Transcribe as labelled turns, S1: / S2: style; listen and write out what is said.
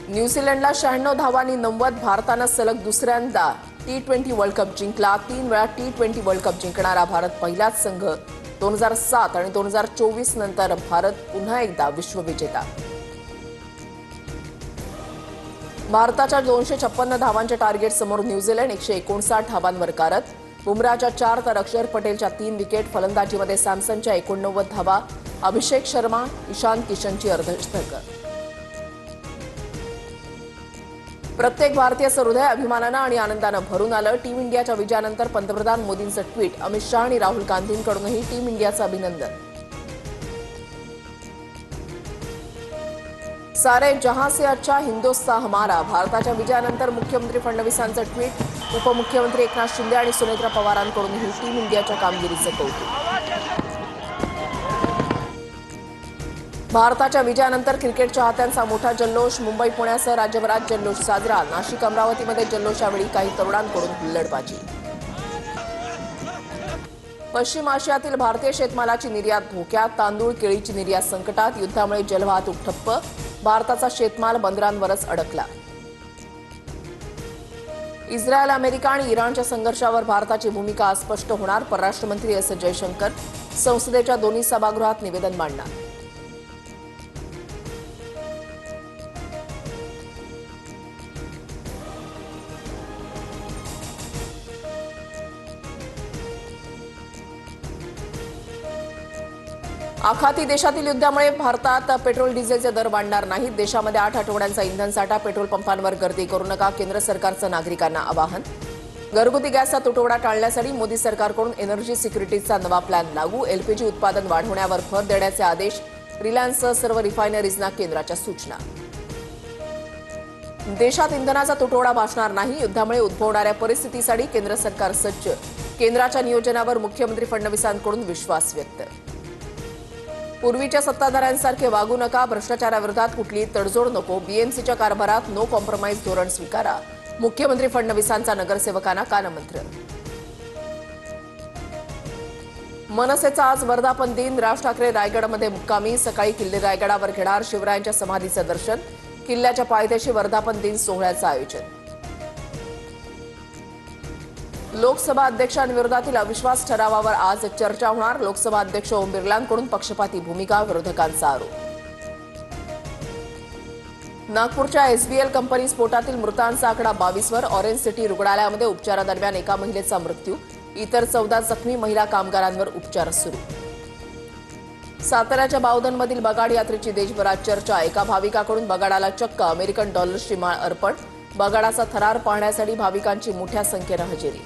S1: न्यूझीलंडला 96 धावांनी 90 भारतानं सलग दुसऱ्यांदा टी20 वर्ल्ड कप जिंकला। 3 वेळा टी20 वर्ल्ड कप जिंकणारा भारत पहिलाच संघ। 2007 आणि 2024 नंतर भारत पुन्हा एकदा विश्वविजेता। भारताच्या 256 धावांच्या टार्गेट समोर न्यूझीलंड 159 धावांवर कारत। बुमराच्या 4 तर अक्षर पटेलच्या 3 विकेट। फलंदाजीमध्ये सॅमसनच्या 89 धावा, अभिषेक शर्मा, ईशान किशनची अर्धशतकं। प्रत्येक भारतीयाचं हृदय अभिमानानं आणि आनंदानं भरून आलं। टीम इंडियाच्या विजयानंतर पंतप्रधान मोदींचं ट्विट। अमित शहा आणि राहुल गांधींकडूनही टीम इंडियाचं अभिनंदन। सारे जहां से अच्छा हिंदुस्तान हमारा। भारताच्या विजयानंतर मुख्यमंत्री फडणवीसांचं ट्विट। उपमुख्यमंत्री एकनाथ शिंदे आणि सुनेत्रा पवारांकडूनही टीम इंडियाच्या कामगिरीचं कौतुक। भारताच्या विजयानंतर क्रिकेट चाहत्यांचा मोठा जल्लोष। मुंबई पुण्यासह राज्यभरात जल्लोष साजरा। नाशिक अमरावतीमध्ये जल्लोषावेळी काही तरुणांकडून हुल्लडबाजी। पश्चिम आशियातील भारतीय शेतमालाची निर्यात धोक्यात। तांदूळ केळीची निर्यात संकटात। युद्धामुळे जलवाहतूक ठप्प। भारताचा शेतमाल बंदरांवरच अडकला। इस्रायल, अमेरिका आणि इराणच्या संघर्षावर भारताची भूमिका अस्पष्ट होणार। परराष्ट्र मंत्री एस जयशंकर संसदेच्या दोन्ही सभागृहात निवेदन मांडणार। आखाती देशातील युद्धामुळे भारतात पेट्रोल डिझेलचे दर वाढणार नाहीत। देशामध्ये 8 आठवड्यांचा इंधनसाठा। पेट्रोल पंपांवर गर्दी करू नका, केंद्र सरकारचं नागरिकांना आवाहन। घरगुती गॅसचा तुटवडा टाळण्यासाठी मोदी सरकारकडून एनर्जी सिक्युरिटीचा नवा प्लॅन लागू। एलपीजी उत्पादन वाढवण्यावर भर देण्याचे आदेश। रिलायन्ससह सर्व रिफायनरीजना केंद्राच्या सूचना। देशात इंधनाचा तुटवडा भासणार नाही। युद्धामुळे उद्भवणाऱ्या परिस्थितीसाठी केंद्र सरकार सज्ज। केंद्राच्या नियोजनावर मुख्यमंत्री फडणवीसांकडून विश्वास व्यक्त। पूर्वीच्या सत्ताधाऱ्यांसारखे वागू नका, भ्रष्टाचाराविरोधात कुठलीही तडजोड नको। बीएमसीच्या कारभारात नो कॉम्प्रोमाइज धोरण स्वीकारा। मुख्यमंत्री फडणवीसांचा नगरसेवकांना कानमंत्र। मनसेचा आज वर्धापन दिन। राज ठाकरे रायगडमध्ये मुक्कामी। सकाळी किल्ले रायगडावर घेणार शिवरायांच्या समाधीचं दर्शन। किल्ल्याच्या पायथ्याशी वर्धापन दिन सोहळ्याचं आयोजन। लोकसभा अध्यक्षांविरोधातील अविश्वास ठरावावर आज चर्चा होणार। लोकसभा अध्यक्ष ओम बिर्लांकडून पक्षपाती भूमिका, विरोधकांचा आरोप। नागपूरच्या एसबीएल कंपनी स्फोटातील मृतांचा आकडा 22 वर। ऑरेंज सिटी रुग्णालयामध्ये उपचारादरम्यान एका महिलेचा मृत्यू। इतर 14 जखमी महिला कामगारांवर उपचार सुरू। साताऱ्याच्या बावधनमधील बगाड यात्रेची देशभरात चर्चा। एका भाविकाकडून बगाडाला चक्क अमेरिकन डॉलर्सची माळ अर्पण। बगाडाचा थरार पाहण्यासाठी भाविकांची मोठ्या संख्येनं हजेरी।